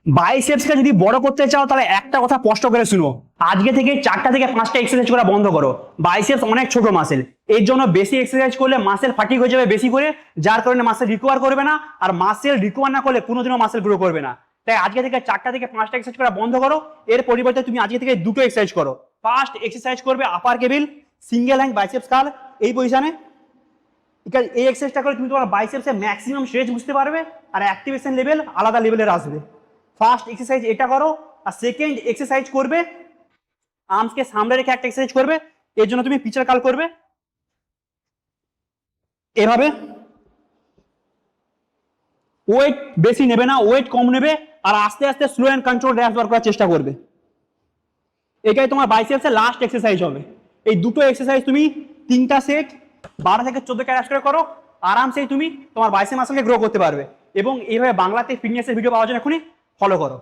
বাইসেপসকে যদি বড় করতে চাও তাহলে একটা কথা স্পষ্ট করে শুনো, আজকে থেকে 4টা থেকে 5টা এক্সারসাইজ করা বন্ধ করো। বাইসেপস অনেক ছোট মাসেল, এর জন্য বেশি এক্সারসাইজ করলে মাসেল ফাটিক হয়ে যাবে বেশি করে, যার কারণে মাসেল রিকভার করবে না, আর মাসেল রিকভার না করলে কোনোদিনও মাসেল গ্রো করবে না। তাই আজকে থেকে 4টা থেকে 5টা এক্সারসাইজ করা বন্ধ করো, এর পরিবর্তে তুমি আজকে থেকে দুটো এক্সারসাইজ করো। ফার্স্ট এক্সারসাইজ করবে upper cable, single hand biceps curl এই পজিশনে। এই এক্সারসাইজটা করে তুমি তোমার বাইসেপসের ম্যাক্সিমাম স্ট্রেচ বুঝতে পারবে, আর অ্যাক্টিভেশন লেভেল আলাদা লেভেলের আসবে। ফার্স্ট এক্সারসাইজ এটা করো। আর সেকেন্ড এক্সারসাইজ করবে আর্মসকে সামনে রেখে একটা এক্সারসাইজ করবে, এর জন্য তুমি পিচার কার্ল করবে এভাবে। ওয়েট বেশি নেবে না, ওয়েট কম নেবে, আর আস্তে আস্তে স্লো অ্যান্ড কন্ট্রোল র্যাপস বার করার চেষ্টা করবে। এটাই তোমার বাইসেপসের লাস্ট এক্সারসাইজ হবে। এই দুটো এক্সারসাইজ তুমি 3টা সেট 12 থেকে 14 ক্যারেক্ট করে করো, আরামসেই তুমি তোমার বাইসেপ মাসলকে গ্রো করতে পারবে। এবং এইভাবে বাংলাতে ফিটনেসের ভিডিও পাওয়ার জন্য এখনই ফলো করো।